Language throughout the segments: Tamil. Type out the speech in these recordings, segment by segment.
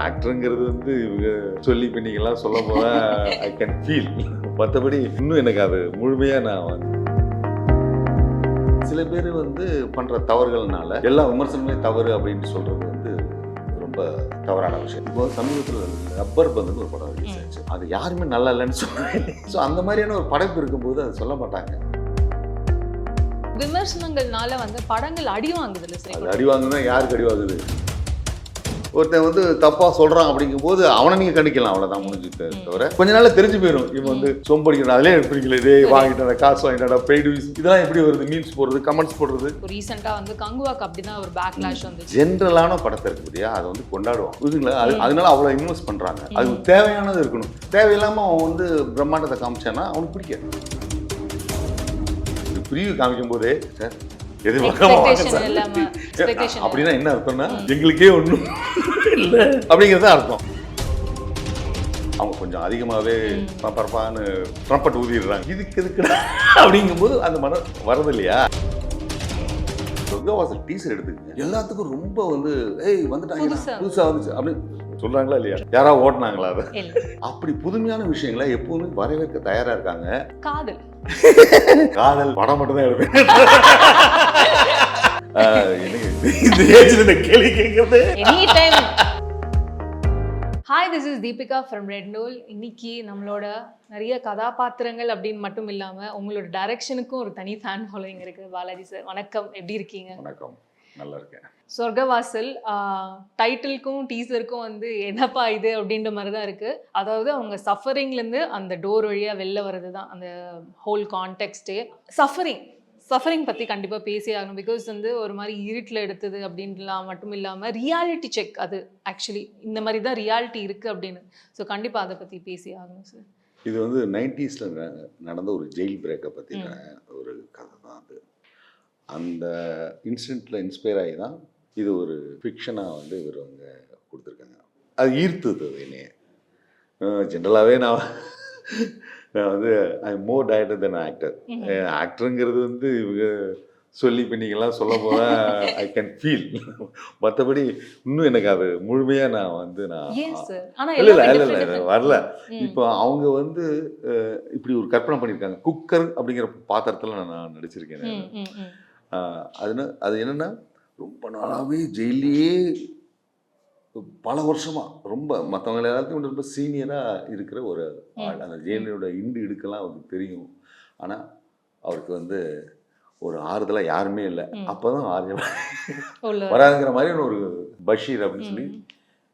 ஆக்டருங்கிறது வந்து இவங்க சொல்லி இப்போ நீங்கள்லாம் சொல்ல போனால் ஐ கேன் ஃபீல். மற்றபடி இன்னும் எனக்கு அது முழுமையாக நான் வந்து சில பேர் வந்து பண்ணுற தவறுகள்னால எல்லா விமர்சனமே தவறு அப்படின்னு சொல்கிறது வந்து ரொம்ப தவறான விஷயம். இப்போ சமீபத்தில் ரப்பர் பந்துன்னு ஒரு படம் ரிலீஸ் ஆச்சு. அது யாருமே நல்லா இல்லைன்னு சொல்லுவாங்க. ஸோ அந்த மாதிரியான ஒரு படைப்பு இருக்கும்போது அதை சொல்ல மாட்டாங்க. விமர்சனங்கள்னால வந்து படங்கள் அடி வாங்குது இல்லை சார்? அது அடி வாங்குதுன்னா யாருக்கு அடி வாங்குது? ஒருத்தன் வந்து தப்பாக சொல்கிறான் அப்படிங்கும்போது அவனை நீங்கள் கண்டிக்கலாம், அவ்வளோதான் முடிஞ்சுட்டு தவிர கொஞ்ச நாள் தெரிஞ்சு போயிடும். இவன் வந்து சொம்படிக்கணும், அதிலே எடுப்பிடிக்கல, இதே வாங்கிட்டாடா, காசு வாங்கிட்டாடா, பெய்டு இதெல்லாம் எப்படி வருது, மீன்ஸ் போடுறது, கமெண்ட்ஸ் போடுறது. ரீசெண்டாக வந்து கங்குவாக்கு அப்படிதான் ஒரு பேக்லாஷ் வந்து ஜென்ரலான படத்தை இருக்கு இல்லையா, அதை வந்து கொண்டாடுவான் புரியுதுங்களா. அதனால அவ்வளோ இன்வெஸ்ட் பண்ணுறாங்க. அது தேவையானது இருக்கணும். தேவையில்லாமல் அவன் வந்து பிரம்மாண்டத்தை காமிச்சான்னா அவனுக்கு பிடிக்காது. இது ப்ரீவியூ காமிக்கும் போதே சார் அப்படின்னா என்ன அர்த்தம்னா எங்களுக்கே ஒன்றும் இல்லை அப்படிங்கிறது அர்த்தம். அவங்க கொஞ்சம் அதிகமாகவே பரப்பான்னு ட்ரம்பட் ஊதிடுறாங்க. இதுக்கு எதுக்குடா அப்படிங்கும்போது அந்த மனம் வரது இல்லையா. சொர்க்கவாசல் டீசர் எடுத்துக்கங்க, எல்லாத்துக்கும் ரொம்ப வந்து ஏய் வந்துட்டாங்க புதுசாக வந்துச்சு அப்படின்னு சொல்றாங்களா இல்லையா? யாராவது ஓட்டினாங்களா? அதை அப்படி புதுமையான விஷயங்களை எப்பவுமே வரவேற்க தயாரா இருக்காங்க. காதல் காதல் படம் மட்டும் தான் எடுப்பேன். இந்த ஏஜ்ல இந்த கேள்வி கேட்கறது. Hi, this is Deepika from red நூல். இன்னைக்கு நம்மளோட நிறைய கதாபாத்திரங்கள் அப்படின்னு மட்டும் இல்லாமல் உங்களோட டைரக்ஷனுக்கும் ஒரு தனி ஃபேன் ஃபாலோயிங் இருக்குது. பாலாஜி சார் வணக்கம், எப்படி இருக்கீங்க? வணக்கம், நல்லா இருக்கேன். சொர்க்கவாசல் டைட்டிலுக்கும் டீசருக்கும் வந்து என்னப்பா இது அப்படின்ற மாதிரி தான் இருக்குது. அதாவது அவங்க சஃபரிங்லேருந்து அந்த டோர் வழியாக வெளில வர்றது தான் அந்த ஹோல் கான்டெக்ஸ்டே. சஃபரிங் பற்றி கண்டிப்பாக பேசி ஆகணும். பிகாஸ் வந்து ஒரு மாதிரி இருட்டில் எடுத்தது அப்படின்லாம் மட்டும் இல்லாமல் ரியாலிட்டி செக், அது ஆக்சுவலி இந்த மாதிரி தான் ரியாலிட்டி இருக்குது அப்படின்னு. ஸோ கண்டிப்பாக அதை பற்றி பேசி ஆகணும் சார். இது வந்து 90s நடந்த ஒரு ஜெயில் பிரேக்கை பற்றின ஒரு கதை தான் அது. அந்த இன்சிடெண்ட்டில் இன்ஸ்பயர் ஆகி தான் இது ஒரு ஃபிக்ஷனாக வந்து இவர் அவங்க கொடுத்துருக்காங்க. அது ஈர்த்துது என்னைய. ஜென்ரலாகவே நான் வந்து ஐ மோர் டைரக்டர் தென் ஆக்டர். ஆக்டருங்கிறது வந்து இவங்க சொல்லி இப்போ நீங்கள்லாம் சொல்ல போனால் ஐ கேன் ஃபீல். மற்றபடி இன்னும் எனக்கு அது முழுமையாக நான் வந்து இல்லை வரல. இப்போ அவங்க வந்து இப்படி ஒரு கற்பனை பண்ணியிருக்காங்க. குக்கர் அப்படிங்கிற பாத்திரத்தில் நான் நடிச்சிருக்கேன். அது என்னென்னா ரொம்ப நாளாகவே ஜெயிலே பல வருஷமாக ரொம்ப மற்றவங்க எல்லாத்தையும் ரொம்ப சீனியராக இருக்கிற ஒரு ஆள். அந்த ஜெயிலோட இடுக்கெல்லாம் அவருக்கு தெரியும். ஆனால் அவருக்கு வந்து ஒரு ஆறுதலாக யாருமே இல்லை. அப்போ தான் வராதுங்கிற மாதிரி ஒரு பஷீர் அப்படின்னு சொல்லி.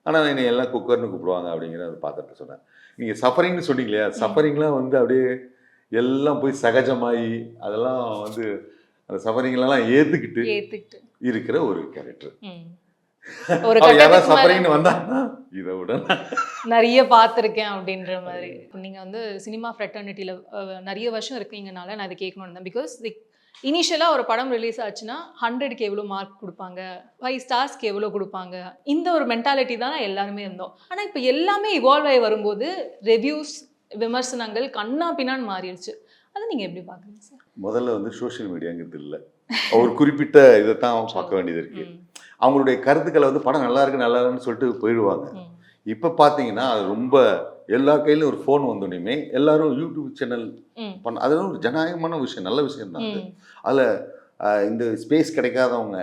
ஆனால் என்னை எல்லாம் குக்கர்னு கூப்பிடுவாங்க அப்படிங்கிற ஒரு பாத்திரத்தை சொன்னேன். நீங்கள் சஃபரிங்னு சொன்னீங்க இல்லையா, சஃபரிங்லாம் வந்து அப்படியே எல்லாம் போய் சகஜமாகி அதெல்லாம் வந்து அந்த சஃபரிங்லாம் ஏற்றுக்கிட்டு இருக்கிற ஒரு கேரக்டர். யாராவது சஃபரிங்னு வந்தாங்கன்னா இதை விட நிறைய பார்த்துருக்கேன் அப்படின்ற மாதிரி. நீங்கள் வந்து சினிமா ஃப்ரெட்டர்னிட்டியில் நிறைய வருஷம் இருக்கீங்கனால நான் அதை கேட்கணுன்னு தான். பிகாஸ் இனிஷியலாக ஒரு படம் ரிலீஸ் ஆச்சுன்னா 100க்கு எவ்வளோ மார்க் கொடுப்பாங்க, 5 ஸ்டார்ஸ்க்கு எவ்வளோ கொடுப்பாங்க, இந்த ஒரு மென்டாலிட்டி தான் எல்லாருமே இருந்தோம். ஆனால் இப்போ எல்லாமே இவால்வ் ஆகி வரும்போது ரிவ்யூஸ், விமர்சனங்கள் கண்ணா பின்னான்னு மாறிடுச்சு. அதை நீங்கள் எப்படி பார்க்குறீங்க சார்? முதல்ல வந்து சோஷியல் மீடியாங்கிறது இல்லை, ஒரு குறிப்பிட்ட இதை தான் பார்க்க வேண்டியது இருக்குது. அவங்களுடைய கருத்துக்களை வந்து படம் நல்லா இருக்குன்னு சொல்லிட்டு போயிடுவாங்க. இப்போ பார்த்தீங்கன்னா அது ரொம்ப எல்லா கையிலும் ஒரு ஃபோன் வந்தோடனே எல்லாரும் யூடியூப் சேனல் அதெல்லாம் ஒரு ஜனநாயகமான விஷயம், நல்ல விஷயம் தான். அதில் இந்த ஸ்பேஸ் கிடைக்காதவங்க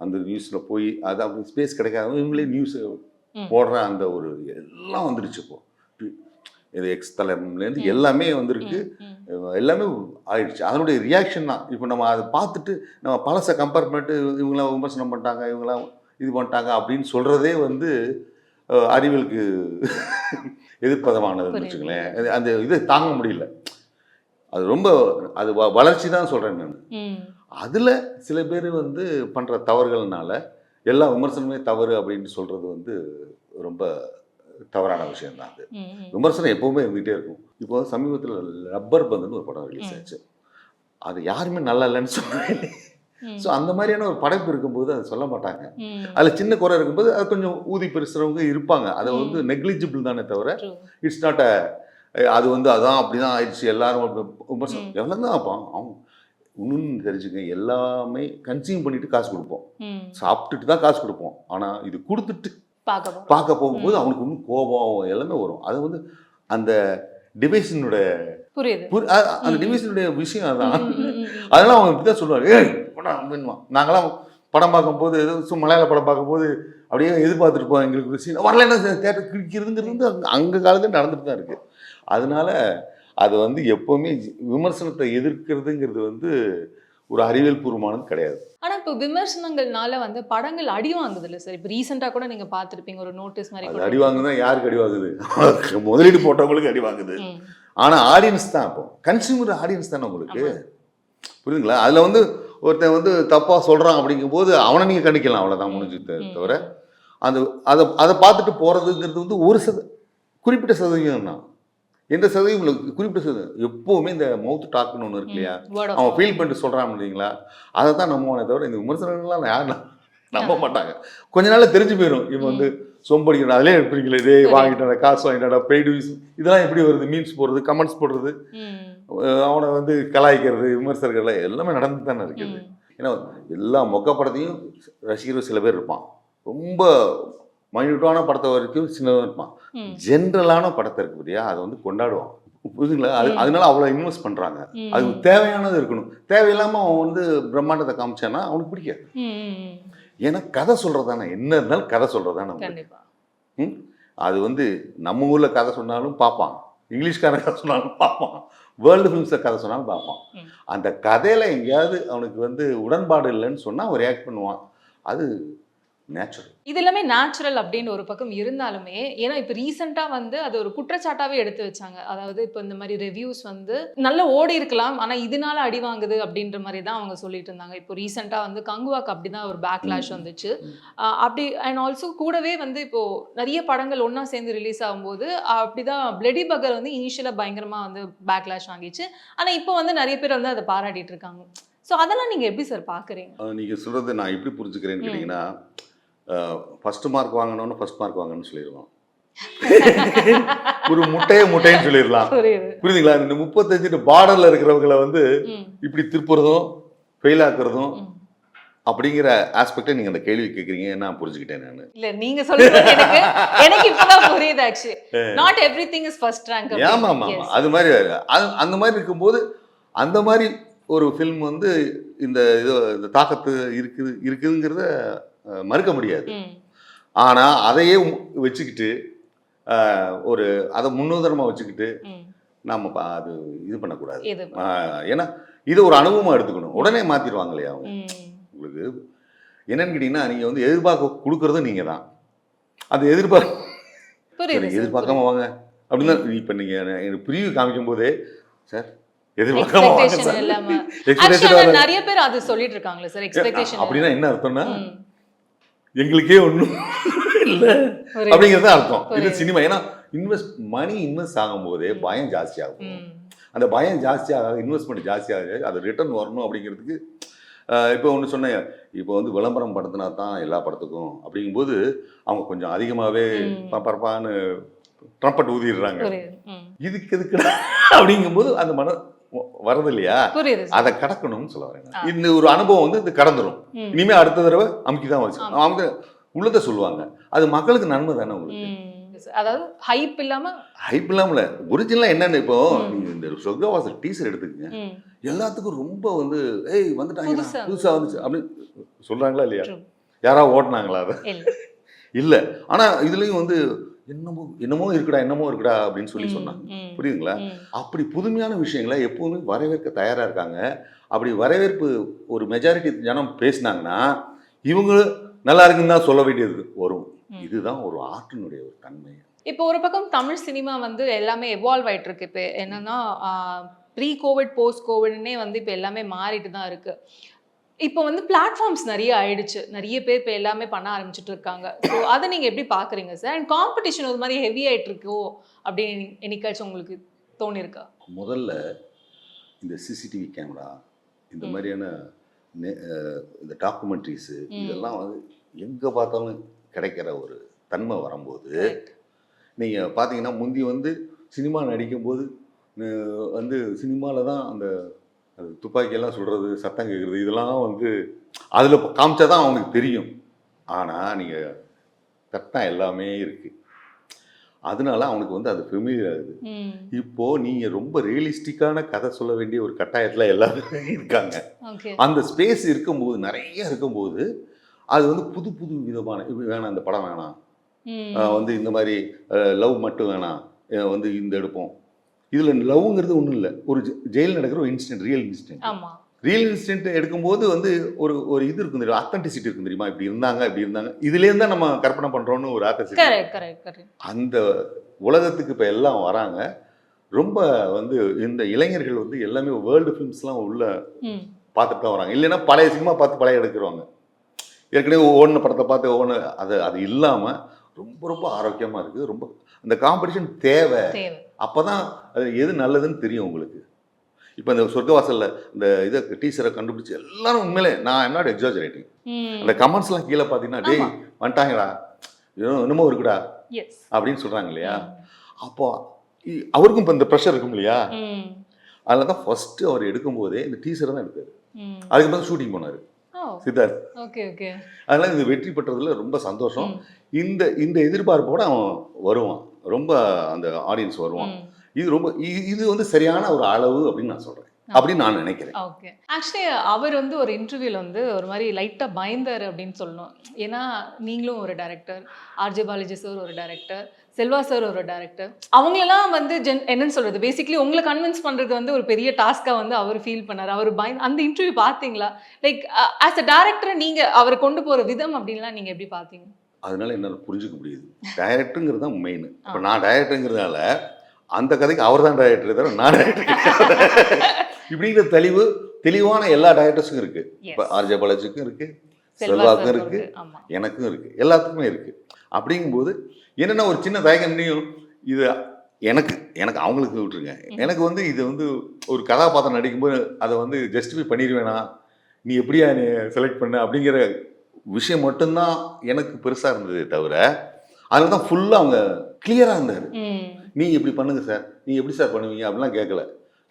அந்த நியூஸில் போய் அது அப்படி ஸ்பேஸ் கிடைக்காதவங்க இவங்களே நியூஸ் போடுற அந்த ஒரு எல்லாம் வந்துடுச்சு. இப்போ இது எக்ஸ் தலைமுறையிலேருந்து எல்லாமே வந்திருக்கு, எல்லாமே ஆயிடுச்சு. அதனுடைய ரியாக்ஷன் தான். இப்போ நம்ம அதை பார்த்துட்டு நம்ம பழசை கம்பேர் பண்ணிட்டு இவங்களாம் விமர்சனம் பண்ணிட்டாங்க, இவங்களாம் இது பண்ணிட்டாங்க அப்படின்னு சொல்கிறதே வந்து அறிவியலுக்கு எதிர்ப்பதமானதுன்னு வச்சுங்களேன். அந்த இதை தாங்க முடியல. அது ரொம்ப அது வளர்ச்சி தான் சொல்கிறேன் நான். அதில் சில பேர் வந்து பண்ணுற தவறுகள்னால எல்லா விமர்சனமே தவறு அப்படின்னு சொல்கிறது வந்து ரொம்ப தவறான விஷயம் தான். அது விமர்சனம் எப்பவுமே இருந்துகிட்டே இருக்கும். இப்போ சமீபத்தில் ரப்பர் பந்துன்னு ஒரு படம் ரிலீஸ் ஆச்சு. அது யாருமே நல்லா இல்லைன்னு சொல்லுவாங்க. ஸோ அந்த மாதிரியான ஒரு படைப்பு இருக்கும்போது அதை சொல்ல மாட்டாங்க. அதில் சின்ன குறை இருக்கும்போது அது கொஞ்சம் ஊதி பெருசுறவங்க இருப்பாங்க. அதை வந்து நெக்லிஜிபிள் தானே தவிர இட்ஸ் நாட் அது வந்து அதான் அப்படிதான் ஆயிடுச்சு எல்லாரும் விமர்சனம் எவ்வளோ தான் ஆப்பான். அவங்க இன்னும் தெரிஞ்சுங்க, எல்லாமே கன்சியூம் பண்ணிட்டு காசு கொடுப்போம், சாப்பிட்டுட்டு தான் காசு கொடுப்போம். ஆனால் இது கொடுத்துட்டு பார்க்க போகும்போது அவனுக்கு இன்னும் கோபம் எல்லாமே வரும். அது வந்து அந்த டிவைஸினுடைய புரியுது. அந்த டிவைஸினுடைய விஷயம் அதான். அதெல்லாம் அவங்க இப்படி தான் சொல்லுவாங்க. ஏய் படம் அப்படின்வான். நாங்களாம் படம் பார்க்கும்போது மலையாள படம் பார்க்கும்போது அப்படியே எதிர்பார்த்துருப்போம். எங்களுக்கு ஒரு சீன் வரல, என்ன தேட்டர் கிழிக்கிறதுங்கிறது வந்து அங்கே காலத்தில் நடந்துட்டு தான் இருக்குது. அதனால அது வந்து எப்போவுமே விமர்சனத்தை எதிர்க்கிறதுங்கிறது வந்து ஒரு அறிவியல் பூர்வமானது கிடையாது. ஆனா இப்போ விமர்சனங்கள்னால வந்து படங்கள் அடி வாங்குது இல்லை சார்? இப்போ ரீசெண்டா கூட நீங்க பார்த்துருப்பீங்க, ஒரு நோட்டீஸ் மாதிரி அது கூட. அடி வாங்குதான். யாருக்கு அடி வாங்குது? முதலீடு போட்டவங்களுக்கு அடி வாங்குது. ஆனா ஆடியன்ஸ் தான், இப்போ கன்சியூமர் ஆடியன்ஸ் தானே உங்களுக்கு, புரியுதுங்களா? அதுல வந்து ஒருத்தன் வந்து தப்பா சொல்றான் அப்படிங்கும்போது அவனை நீங்க கண்டிக்கலாம், அவ்வளவுதான் முடிஞ்சு. தவிர அந்த அதை பார்த்துட்டு போறதுங்கிறது வந்து ஒரு குறிப்பிட்ட சதவீதம் தான். எந்த சதவீதம் குறிப்பிட்ட சதவீதம். எப்பவுமே இந்த மவுத் டாக்னு ஒன்று இருக்கு இல்லையா, அவன் ஃபீல் பண்ணிட்டு சொல்றான் இல்லைங்களா, அதை தான் நம்புவானே தவிர இந்த விமர்சனங்கள்லாம் யாரும் நம்ப மாட்டாங்க. கொஞ்ச நாள்ல தெரிஞ்சு போயிடும். இவன் வந்து சொம்படிக்கணும், அதிலே எடுப்பீங்களே, இதே வாங்கிட்டா காசு வாங்கிட்டா பெய்டு இதெல்லாம் எப்படி வருது, மீன்ஸ் போடுறது, கமெண்ட்ஸ் போடுறது, அவனை வந்து கலாய்க்கிறது, விமர்சகர்கள் எல்லாமே நடந்து தானே இருக்குது. ஏன்னா எல்லா மொக்க படத்தையும் ரசிகர்கள் சில பேர் இருப்பான். ரொம்ப மைன்யூட்டான படத்தை வரைக்கும் சின்னதாக இருப்பான். ஜென்ரலான படத்தை இருக்கு பார்த்தியா, அதை வந்து கொண்டாடுவான், புரியுதுங்களா? அதனால அவ்வளோ இன்வெஸ்ட் பண்ணுறாங்க. அது தேவையானது இருக்கணும். தேவையில்லாமல் அவன் வந்து பிரம்மாண்டத்தை காமிச்சானா அவனுக்கு பிடிக்காது. ஏன்னா கதை சொல்கிறதானே, என்ன இருந்தாலும் கதை சொல்கிறதானே. அது வந்து நம்ம ஊரில் கதை சொன்னாலும் பார்ப்பான், இங்கிலீஷ்காரன் கதை சொன்னாலும் பார்ப்பான், வேர்ல்டு ஃபிலிம்ஸில் கதை சொன்னாலும் பார்ப்பான். அந்த கதையில் எங்கேயாவது அவனுக்கு வந்து உடன்பாடு இல்லைன்னு சொன்னால் அவன் ரியாக்ட் பண்ணுவான். அது நேச்சுரல். இது எல்லாமே நேச்சுரல் அப்படின்னு ஒரு பக்கம் இருந்தாலுமே, ஏன்னா இப்போ ரீசெண்டாக வந்து அது ஒரு குற்றச்சாட்டாகவே எடுத்து வச்சாங்க. அதாவது இப்போ இந்த மாதிரி ரிவ்யூஸ் வந்து நல்ல ஓடி இருக்கலாம், ஆனால் இதனால அடி வாங்குது அப்படின்ற மாதிரி தான் அவங்க சொல்லிட்டு இருந்தாங்க. இப்போ ரீசெண்டாக வந்து கங்குவாக்கு அப்படி தான் ஒரு பேக்லாஷ் வந்துச்சு. அப்படி அண்ட் ஆல்சோ கூடவே வந்து இப்போ நிறைய படங்கள் ஒன்றா சேர்ந்து ரிலீஸ் ஆகும்போது அப்படிதான் பிளடி பகர் வந்து இனிஷியலாக பயங்கரமாக வந்து பேக்லாஷ் வாங்கிச்சு. ஆனால் இப்போ வந்து நிறைய பேர் வந்து அதை பாராட்டிட்டு இருக்காங்க. ஸோ அதெல்லாம் நீங்கள் எப்படி சார் பார்க்குறீங்க? நீங்கள் சொல்கிறது நான் எப்படி புரிஞ்சுக்கிறேன்னு கேட்டிங்கன்னா, ஃபர்ஸ்ட் மார்க் வாங்கணும்னு ஃபர்ஸ்ட் மார்க் வாங்கணும்னு சொல்லிடுவான். ஒரு முட்டைன்னு சொல்லிடலாம், புரியுதுங்களா? இந்த 35 பார்டர்ல இருக்கிறவங்களை வந்து இப்படி திருப்புறதும் ஃபெயில் ஆக்குறதும் அப்படிங்கிற ஆஸ்பெக்டை நீங்க அந்த கேள்வி கேட்குறீங்க, நான் புரிஞ்சுக்கிட்டேன். நான் இல்ல நீங்க சொல்றது எனக்கு இப்பதான் புரியுது. Actually not everything is first rank. ஆமா, அது மாதிரி அந்த மாதிரி இருக்கும்போது அந்த மாதிரி ஒரு ஃபில்ம் வந்து இந்த தாக்கத்து இருக்குதுங்கிறத மறுக்க முடியாது. ஆனா அதையே வச்சுக்கிட்டு ஒரு அதை முன்னுதாரணமா வச்சுக்கிட்டு நம்ம அது இது பண்ணக்கூடாது. ஏன்னா இது ஒரு அனுபவமா எடுத்துக்கணும். உடனே மாத்திடுவாங்க இல்லையா அவங்க. உங்களுக்கு என்னன்னு கேட்டீங்கன்னா, நீங்க வந்து எதிர்பார்க்க கொடுக்கறதும் நீங்க தான். அந்த எதிர்பார்க்காம வாங்க அப்படின்னா, இப்ப நீங்க எனக்கு ப்ரீவியூ காமிக்கும் போதே சார் எதிர்பார்க்காம நிறைய பேர் அது சொல்லிட்டு இருக்காங்களே சார், எக்ஸ்பெக்டேஷன் அப்படின்னா என்ன அர்த்தம்னா எங்களுக்கே ஒன்றும் இல்லை அப்படிங்கிறது அர்த்தம். இது சினிமா. ஏன்னா மணி இன்வெஸ்ட் ஆகும் போதே பயம் ஜாஸ்தி ஆகும். அந்த பயம் ஜாஸ்தியாக, இன்வெஸ்ட்மெண்ட் ஜாஸ்தியாக, அது ரிட்டர்ன் வரணும் அப்படிங்கிறதுக்கு இப்போ ஒன்று சொன்னேன், இப்போ வந்து விளம்பரம் படுத்தினா தான் எல்லா படத்துக்கும் அப்படிங்கும்போது அவங்க கொஞ்சம் அதிகமாகவே பரப்பான்னு ட்ரம்பட் ஊதிடுறாங்க. இதுக்கு எதுக்குடா அப்படிங்கும்போது அந்த மனம் வரது இல்லையா, அதை கடக்கணும்னு சொல்ல வரேன். இந்த ஒரு அனுபவம் வந்து இது கடந்துடும். இனிமே அடுத்த தடவை அமுக்கிதான் வச்சு அவங்க உள்ளதை சொல்லுவாங்க. அது மக்களுக்கு நன்மை தானே உங்களுக்கு. அதாவது ஹைப் இல்லாமல ஒரிஜினலா என்னன்னு, இப்போ நீங்க இந்த சொர்க்கவாசல் டீசர் எடுத்துக்கங்க, எல்லாத்துக்கும் ரொம்ப வந்து ஏய் வந்துட்டாங்க புதுசா வந்துச்சு அப்படின்னு சொல்றாங்களா இல்லையா? யாராவது ஓட்டினாங்களா? அதை இல்ல. ஆனா இதுலயும் வந்து என்னமோ இருக்குடா அப்படின்னு சொல்லி சொன்னாங்க, புரியுதுங்களா? அப்படி புதுமையான விஷயங்களை எப்பவுமே வரவேற்க தயாரா இருக்காங்க. அப்படி வரவேற்பு ஒரு மெஜாரிட்டி ஜனம் பேசினாங்கன்னா இவங்களும் நல்லா இருக்குன்னு தான் சொல்ல வேண்டியது வரும். இதுதான் ஒரு ஆர்ட்டினுடைய ஒரு தன்மை. இப்போ ஒரு பக்கம் தமிழ் சினிமா வந்து எல்லாமே எவால்வ் ஆயிட்டு இருக்கு. இப்போ என்னன்னா ப்ரீ கோவிட் போஸ்ட் கோவிட்னே வந்து இப்போ எல்லாமே மாறிட்டு தான் இருக்கு. இப்போ வந்து பிளாட்ஃபார்ம்ஸ் நிறைய ஆயிடுச்சு, நிறைய பேர் இப்போ எல்லாமே பண்ண ஆரம்பிச்சுட்டு இருக்காங்க. ஸோ அதை நீங்கள் எப்படி பார்க்குறீங்க சார்? அண்ட் காம்படிஷன் ஒரு மாதிரி ஹெவி ஆகிட்டு இருக்கோ அப்படின்னு என்னைக்காச்சும் உங்களுக்கு தோணிருக்கா? முதல்ல இந்த சிசிடிவி கேமரா, இந்த மாதிரியான இந்த டாக்குமெண்ட்ரிஸு, இதெல்லாம் வந்து எங்கே பார்த்தாலும் கிடைக்கிற ஒரு தன்மை வரும்போது, நீங்கள் பார்த்தீங்கன்னா முந்தி வந்து சினிமா நடிக்கும்போது வந்து சினிமாவில் தான் அந்த துப்பாக்கியெல்லாம் சுடுறது, சத்தம் கேட்குறது, இதெல்லாம் வந்து அதில் காமிச்சா தான் அவங்களுக்கு தெரியும். ஆனால் நீங்கள் தட்டினா எல்லாமே இருக்குது. அதனால அவனுக்கு வந்து அது ஃபெமிலியர் ஆகுது. இப்போது நீங்கள் ரொம்ப ரியலிஸ்டிக்கான கதை சொல்ல வேண்டிய ஒரு கட்டாயத்தில் எல்லாருமே இருக்காங்க. அந்த ஸ்பேஸ் இருக்கும்போது, நிறைய இருக்கும்போது அது வந்து புது புது விதமான வேணாம், இந்த படம் வேணாம், வந்து இந்த மாதிரி லவ் மட்டும் வேணாம், வந்து இந்த எடுப்போம். இதில் லவ்ங்கிறது ஒன்றும் இல்லை, ஒரு ஜெயில் நடக்கிற ஒரு incident, real incident. Real incident எடுக்கும்போது வந்து ஒரு ஒரு இது இருக்கும் தெரியுமா, அத்தன்டிசிட்டி இருக்கும் தெரியுமா, இப்படி இருந்தாங்க இதுலேருந்து தான் நம்ம கற்பனை பண்ணுறோன்னு ஒரு ஆத்தன்டிசிட்டி. அந்த உலகத்துக்கு இப்போ எல்லாம் வராங்க. ரொம்ப வந்து இந்த இளைஞர்கள் வந்து எல்லாமே வேர்ல்டு ஃபிலிம்ஸ்லாம் உள்ள பார்த்துட்டு தான் வராங்க. இல்லைன்னா பழைய சினிமா பார்த்து பழைய எடுக்கிறவங்க, ஏற்கனவே ஓடின படத்தை பார்த்து அது இல்லாமல் ரொம்ப ரொம்ப ஆரோக்கியமாக இருக்குது. ரொம்ப அந்த காம்படிஷன் தேவை. அப்போ தான் அது எது நல்லதுன்னு தெரியும் உங்களுக்கு. இப்போ இந்த சொர்க்கவாசலில் இந்த இதை டீச்சரை கண்டுபிடிச்சி எல்லாரும் உண்மையிலே, நான் என்னோட எக்ஸாஜரேட்டிங், அந்த கமெண்ட்ஸ்லாம் கீழே பார்த்தீங்கன்னா, டேய் வந்துட்டாங்கடா, என்னமோ இருக்குடா அப்படின்னு சொல்கிறாங்க இல்லையா. அப்போ அவருக்கும் இப்போ இந்த ப்ரெஷர் இருக்கும் இல்லையா. அதில் தான் ஃபஸ்ட்டு அவர் எடுக்கும்போதே இந்த டீச்சரை தான் எடுத்தார். அதுக்கப்புறம் ஷூட்டிங் போனார் சித்தார்த். அதனால் இது வெற்றி பெற்றதில் ரொம்ப சந்தோஷம். இந்த இந்த எதிர்பார்ப்போடு அவன் வருவான், ரொம்ப அந்த ஆடியன்ஸ் வருவான். இது வந்து சரியான ஒரு அளவு அப்படின்னு நான் சொல்கிறேன், அப்படின்னு நான் நினைக்கிறேன். ஓகே, ஆக்சுவலி அவர் வந்து ஒரு இன்டர்வியூவில் வந்து ஒரு மாதிரி லைட்டாக பயந்தார் அப்படின்னு சொல்லணும். ஏன்னா நீங்களும் ஒரு டைரக்டர், ஆர்ஜே பாலாஜி சார் ஒரு டைரக்டர், செல்வா சார் ஒரு டைரக்டர், அவங்களெல்லாம் வந்து என்னன்னு சொல்கிறது, பேசிக்லி உங்களை கன்வின்ஸ் பண்ணுறது வந்து ஒரு பெரிய டாஸ்க்காக வந்து அவர் ஃபீல் பண்ணார். அவர் அந்த இன்டர்வியூ பார்த்தீங்களா? லைக் ஆஸ் அ டைரக்டர் நீங்கள் அவரை கொண்டு போகிற விதம் அப்படின்லாம் நீங்கள் எப்படி பார்த்தீங்க? அதனால என்னால் புரிஞ்சுக்க முடியுது, டைரக்டருங்கிறது தான் மெயின். இப்போ நான் டைரக்டருங்கிறதால அந்த கதைக்கு அவர் தான் டைரக்டர் தவிர நான் டைரக்டர் இப்படிங்கிற தெளிவான எல்லா டைரக்டர்ஸுக்கும் இருக்குது. இப்போ ஆர்ஜே பாலாஜிக்கும் இருக்குது, செல்வாக்கும் இருக்குது, எனக்கும் இருக்குது, எல்லாத்துக்குமே இருக்குது. அப்படிங்கும்போது என்னென்னா ஒரு சின்ன தயக்கம்னையும் இது எனக்கு அவங்களுக்கு விட்டுருங்க. எனக்கு வந்து இது வந்து ஒரு கதாபாத்திரம் நடிக்கும்போது அதை வந்து ஜஸ்டிஃபை பண்ணிடுவேனா, நீ எப்படியா நீ செலக்ட் பண்ண அப்படிங்கிற விஷயம் மட்டும்தான் எனக்கு பெருசாக இருந்ததே தவிர, அதில் தான் ஃபுல்லாக அவங்க கிளியராக இருந்தார். நீங்கள் இப்படி பண்ணுங்கள் சார், நீங்கள் எப்படி சார் பண்ணுவீங்க அப்படிலாம் கேட்கல.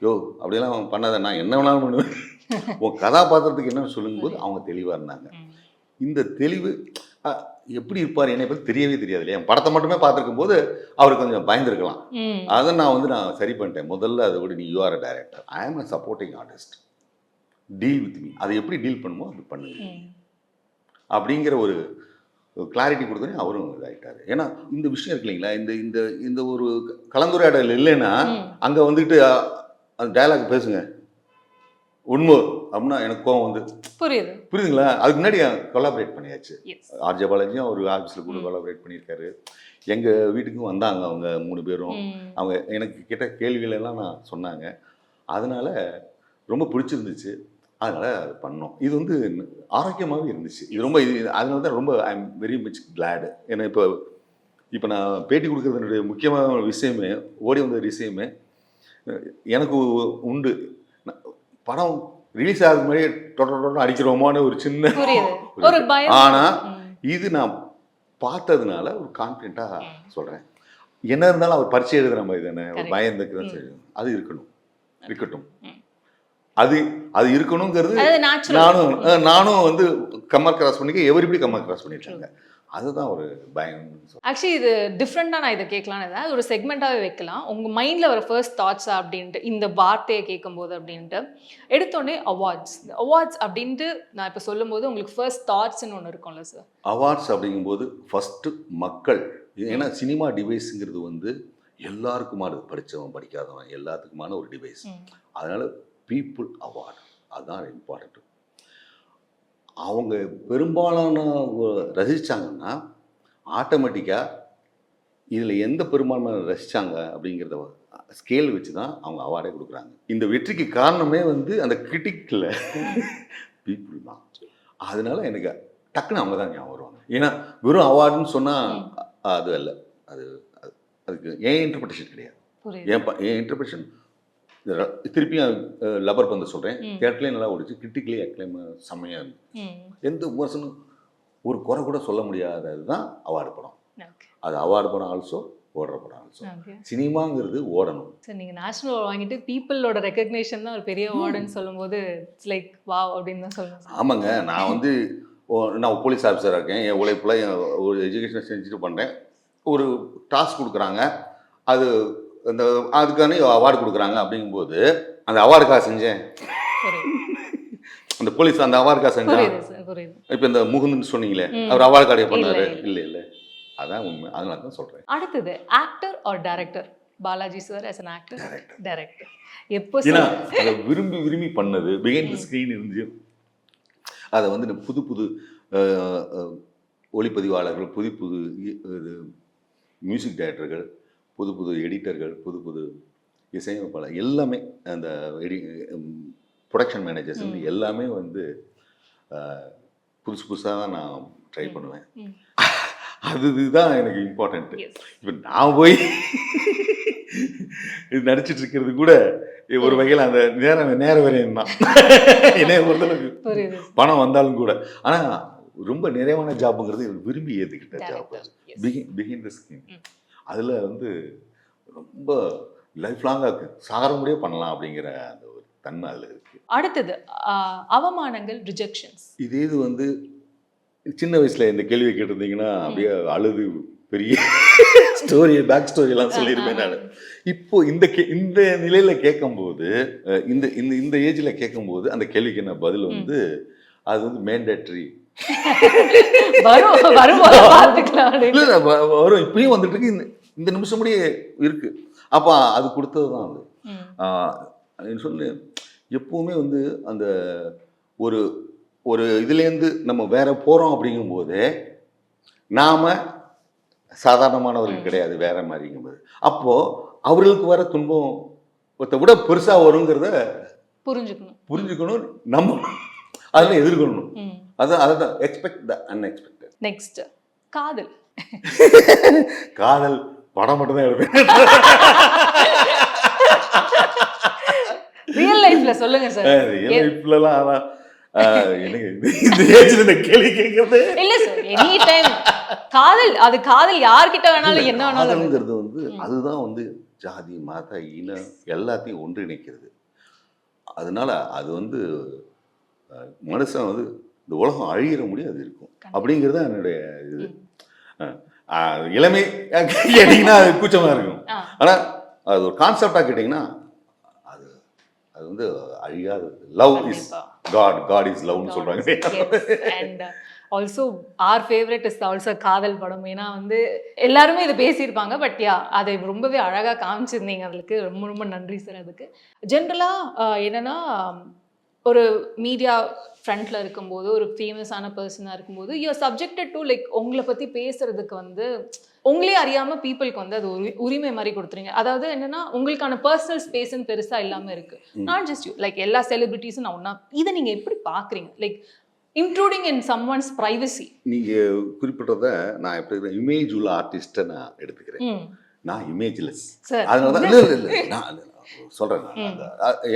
யோ அப்படியெல்லாம் பண்ணாத, நான் என்ன வேணாலும் பண்ணுவேன், உன் கதாபாத்திரத்துக்கு என்னன்னு சொல்லும்போது அவங்க தெளிவாக இருந்தாங்க. இந்த தெளிவு எப்படி இருப்பார் என்னை பற்றி தெரியவே தெரியாது இல்லையா. என் படத்தை மட்டுமே பார்த்துருக்கும் போது அவர் கொஞ்சம் பயந்துருக்கலாம். அதை நான் சரி பண்ணிட்டேன். முதல்ல அதை விட, நீ யூ ஆர் அ டைரக்டர், ஐ ஆம் அ supporting artist, deal with me, அதை எப்படி டீல் பண்ணுமோ அப்படி பண்ணுங்க அப்படிங்கிற ஒரு கிளாரிட்டி கொடுத்தோன்னே அவரும் இதாகிட்டார். ஏன்னா இந்த விஷயம் இருக்கு இல்லைங்களா, இந்த இந்த இந்த ஒரு கலந்துரையாடல் இல்லைன்னா அங்கே வந்துட்டு அந்த டயலாக் பேசுங்க உண்மை அப்படின்னா எனக்கு கோவம் வந்து புரியுதுங்களா. அதுக்கு முன்னாடி கொலாபரேட் பண்ணியாச்சு. ஆர்ஜே பாலாஜியும் அவர் ஆஃபீஸில் கூட கொலாபரேட் பண்ணியிருக்காரு. எங்கள் வீட்டுக்கும் வந்தாங்க அவங்க 3 பேரும். அவங்க எனக்கு கேட்ட கேள்விகளெல்லாம் நான் சொன்னாங்க. அதனால் ரொம்ப பிடிச்சிருந்துச்சு. அதனால் அது பண்ணோம். இது வந்து ஆரோக்கியமாகவே இருந்துச்சு. இது ரொம்ப அதனால தான் ரொம்ப I am very much glad. ஏன்னா இப்போ நான் பேட்டி கொடுக்குறதுனுடைய முக்கியமான விஷயமே, ஓடி வந்த விஷயமே எனக்கு உண்டு. படம் ரிலீஸ் ஆகுது முன்னாடியே டொட்டோ அடிக்கிறோமான்னு ஒரு சின்ன, ஆனால் இது நான் பார்த்ததுனால ஒரு கான்ஃபிடென்ட்டாக சொல்கிறேன். என்ன இருந்தாலும் அவர் பரீட்சை எழுதுகிற மாதிரி தானே, ஒரு பயம் இருக்கிறது, அது இருக்கட்டும். அது இருக்கணுங்கிறது நானும் வந்து கம்மர் கிராஸ் பண்ணிக்க, எவரிபடி கம்மர் கிராஸ் பண்ணிட்டாங்க. அதுதான் ஒரு பயம். ஆக்சுவலி இது டிஃப்ரெண்ட்டாக நான் இதை கேட்கலான்னு அது ஒரு செக்மெண்ட்டாகவே வைக்கலாம். உங்கள் மைண்டில் வர ஃபர்ஸ்ட் தாட்ஸா அப்படின்ட்டு, இந்த வார்த்தையை கேட்கும்போது அப்படின்ட்டு எடுத்தோடனே அவார்ட்ஸ் அப்படின்ட்டு நான் இப்போ சொல்லும்போது உங்களுக்கு ஃபர்ஸ்ட் தாட்ஸ்ன்னு ஒன்று இருக்கும்ல சார்? அவார்ட்ஸ் அப்படிங்கும்போது ஃபஸ்ட்டு மக்கள், ஏன்னா சினிமா டிவைஸுங்கிறது வந்து எல்லாருக்குமான, படித்தவன் படிக்காதவன் எல்லாத்துக்குமான ஒரு டிவைஸ். அதனால் பீப்புள் அவார்டு அதுதான் இம்பார்ட்டன்ட். அவங்க பெரும்பாலான ரசித்தாங்கன்னா ஆட்டோமேட்டிக்காக இதில் எந்த பெரும்பான்மை ரசித்தாங்க அப்படிங்கிறத ஸ்கேல் வச்சு தான் அவங்க அவார்டே கொடுக்குறாங்க. இந்த வெற்றிக்கு காரணமே வந்து அந்த கிரிட்டிக்கில் பீப்புள் தான். அதனால எனக்கு டக்குன்னு அவங்க தான் ஞாபகம் வருவாங்க. ஏன்னா வெறும் அவார்டுன்னு சொன்னால் அது அல்ல, அதுக்கு ஏன் இன்டர்பிரேஷன் கிடையாது. என் இன்டர்பிரேஷன் திருப்பியும் லப்பர் பந்து சொல்கிறேன், தியேட்டர்லேயும் நல்லா ஓடிச்சு, கிரிட்டிக்கலி அக்ளைம் செம்மையாக இருந்துச்சு. எந்த விமர்சனம் ஒரு குறை கூட சொல்ல முடியாதது தான் அவார்டு படம். அது அவார்டு படம் ஆல்சோ, ஓடுற படம் ஆல்சோ. சினிமாங்கிறது ஓடணும். சார் நீங்கள் நேஷனல் அவார்டு வாங்கிட்டு பீப்புளோட ரெக்கக்னேஷன் தான் ஒரு பெரிய அவார்டுன்னு சொல்லும்போது இட்ஸ் லைக் வாவ் அப்படின்னு தான் சொல்லணும். ஆமாங்க, நான் வந்து நான் போலீஸ் ஆஃபீஸராக இருக்கேன், என் உழைப்பில் ஒரு எஜுகேஷனை செஞ்சுட்டு பண்ணுறேன், ஒரு டாஸ்க் கொடுக்குறாங்க, அது அந்த அதுக்கான அவார்டு கொடுக்குறாங்க. அப்படிங்கும்போது அந்த அவார்டுக்காக செஞ்சேன், அந்த போலீஸ் அந்த அவார்டுக்காக செஞ்சேன். இப்போ இந்த முகுந்தன் சொன்னீங்களே, அவர் அவார்டுக்காக பண்ணாரு, இல்லை அதான் உண்மை. அதனால தான் சொல்கிறேன். அடுத்தது actor or director? Balaji sir as an actor, director. எப்போ ஏன்னா அதை விரும்பி பண்ணது பிஹைண்ட் தி ஸ்க்ரீன் இருந்து அதை வந்து புது புது ஒளிப்பதிவாளர்கள், புது புது இது மியூசிக் டைரக்டர்கள், புது புது எடிட்டர்கள், புது புது இசையமைப்பாளர் எல்லாமே, அந்த ப்ரொடக்ஷன் மேனேஜர்ஸ் வந்து எல்லாமே வந்து புதுசாக தான் நான் ட்ரை பண்ணுவேன். அதுதான் எனக்கு இம்பார்ட்டன்ட். இப்போ நான் போய் இது நடிச்சிட்டு இருக்கிறது கூட ஒரு வகையில் அந்த நேர வரையும் தான் என்னைய பொறுத்தளவுக்கு பணம் வந்தாலும் கூட. ஆனால் ரொம்ப நிறைவான ஜாப்புங்கிறது விரும்பி ஏற்றுக்கிட்ட ஜாப் பிஹைண்ட் தி ஸ்க்ரீன். அதில் வந்து ரொம்ப லைஃப் லாங்காக சாகர முடியே பண்ணலாம் அப்படிங்கிற அந்த ஒரு தன்மை அதில் இருக்குது. அடுத்தது அவமானங்கள், ரிஜெக்ஷன்ஸ். இது வந்து சின்ன வயசில் இந்த கேள்வியை கேட்டிருந்தீங்கன்னா அப்படியே அழுது பெரிய ஸ்டோரி, பேக் ஸ்டோரியெல்லாம் சொல்லியிருப்பேன் நான். இப்போ இந்த நிலையில் கேட்கும்போது, இந்த ஏஜில் கேட்கும்போது அந்த கேள்விக்கு என்ன பதில் வந்து, அது வந்து மேண்டேட்ரி. வரும், இப்பயும் வந்துட்டு இருக்கு, இந்த நிமிஷம் முடியே இருக்கு. அப்போ அது கொடுத்தது தான் அது. சொல்லு எப்பவுமே வந்து அந்த ஒரு இதுலேருந்து நம்ம வேற போகிறோம் அப்படிங்கும்போது நாம் சாதாரணமானவர்கள் கிடையாது, வேற மாதிரிங்கும்போது அப்போது அவர்களுக்கு வர துன்பம் விட பெருசாக வருங்கிறத புரிஞ்சுக்கணும், நம்ம அதில் எதிர்கொள்ளணும். அதுதான் எக்ஸ்பெக்ட் த அன்எக்ஸ்பெக்டட். நெக்ஸ்ட் காதல். காதல் படம் மட்டும் தான் எடுப்பேன். ரியல் லைஃப்ல சொல்லுங்க சார். ரியல் லைஃப்லலாம் எனக்கு இந்த ஏஜ்ல இந்த கேள்வி கேட்கறது இல்ல சார். எனி டைம் காதல், அது காதல் யார்கிட்ட வேணாலும் என்ன வேணாலும்ங்கிறது வந்து அதுதான் வந்து ஜாதி, மத, இனம் எல்லாத்தையும் ஒன்றிணைக்கிறது. அதனால அது வந்து மனுஷன் வந்து இந்த உலகம் அழியிற முடியும் அது இருக்கும் அப்படிங்கிறது என்னுடைய இது. இளமை கேட்டிங்கன்னா அது கூச்சமாக இருக்கும். ஆனால் அது ஒரு கான்செப்டாக கேட்டிங்கன்னா அது வந்து அழியாதது. Love is God, God is லவ்னு சொல்கிறாங்க. And also our favourite is also Kadhal படம். ஏன்னா வந்து எல்லாருமே இதை பேசியிருப்பாங்க, பட் அதை ரொம்பவே அழகாக காமிச்சிருந்தீங்க. அதுக்கு ரொம்ப ரொம்ப நன்றி சார். அதுக்கு ஜென்ரலாக என்னென்னா, ஒரு மீடியா ஃப்ரண்ட்ல இருக்கும்போது, ஒரு ஃபேமஸான பர்சனாக இருக்கும்போது, you are subjected to like உங்களை பற்றி பேசுறதுக்கு வந்து உங்களே அறியாமல் பீப்புளுக்கு வந்து அது உரிமை மாதிரி கொடுத்துறீங்க. அதாவது என்னன்னா, உங்களுக்கான பர்சனல் ஸ்பேஸ்ன்னு பெருசாக இல்லாமல் இருக்கு. நாட் ஜஸ்ட் யூ, லைக் எல்லா செலிபிரிட்டிஸும் நான் ஒன்றா. இதை நீங்கள் எப்படி பார்க்குறீங்க? Like intruding in someone's privacy. நீங்கள் குறிப்பிட்டதை நான் எப்படி இமேஜ் உள்ள ஆர்டிஸ்ட்டை நான் எடுத்துக்கிறேன். நான் இமேஜ்லெஸ். அதனால தான் இல்லை நான் சொல்கிறேன்.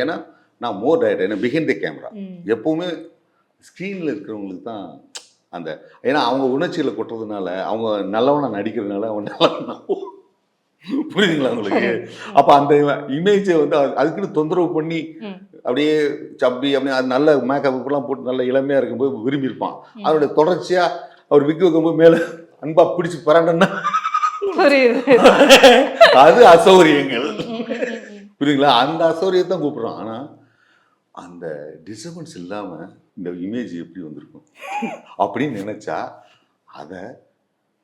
ஏன்னா நான் மோர் டைரக்டர், ஏன்னா பிஹைண்ட் தி கேமரா. எப்போவுமே ஸ்க்ரீனில் இருக்கிறவங்களுக்கு தான் அந்த, ஏன்னா அவங்க உணர்ச்சிகளை கொட்டுறதுனால, அவங்க நல்லவனா நடிக்கிறதுனால அவங்க நல்லவனா, புரியுதுங்களா உங்களுக்கு? அப்போ அந்த இமேஜை வந்து அதுக்குன்னு தொந்தரவு பண்ணி அப்படியே சப்பி அப்படி அது நல்ல மேக்கப்லாம் போட்டு நல்ல இளமையாக இருக்கும்போது விரும்பியிருப்பான். அதோடைய தொடர்ச்சியாக அவர் விக்கு வைக்கும்போது மேலே அன்பா பிடிச்சி பரண்டன்னா அது அசௌகரியங்கள், புரியுதுங்களா? அந்த அசௌகரியத்தை கூப்பிட்றோம். ஆனால் அந்த டிஸ்டர்பன்ஸ் இல்லாமல் இந்த இமேஜ் எப்படி வந்திருக்கும் அப்படின்னு நினச்சா அதை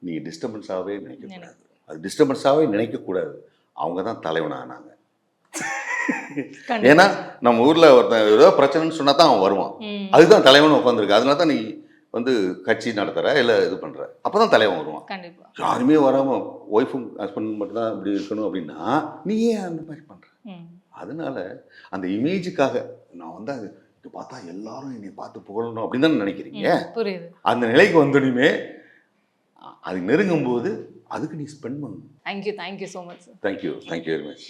நீங்கள் டிஸ்டர்பன்ஸாகவே நினைக்கக்கூடாது. அது டிஸ்டர்பன்ஸாகவே நினைக்கக்கூடாது. அவங்க தான் தலைவனானாங்க. ஏன்னா நம்ம ஊரில் ஒருத்தன் ஏதோ பிரச்சனைன்னு சொன்னா தான் அவன் வருவான். அதுதான் தலைவன் உட்காந்துருக்கு. அதனால தான் நீ வந்து கட்சி நடத்துகிற இல்லை இது பண்ணுற, அப்போ தான் தலைவன் வருவான். யாருமே வராமல் ஒய்ஃபும் ஹஸ்பண்ட் மட்டும் தான் இப்படி இருக்கணும் அப்படின்னா நீ ஏன் அந்த மாதிரி பண்ணுற? அதனால அந்த இமேஜுக்காக நான் வந்து இது பார்த்தா எல்லாரும் என்னை பார்த்து புகழணும் அப்படின்னு தானே நினைக்கிறீங்க. அந்த நிலைக்கு வந்துடுமே, அது நெருங்கும் போது அதுக்கு நீ ஸ்பெண்ட் பண்ணணும். Thank you so much sir. Thank you very much.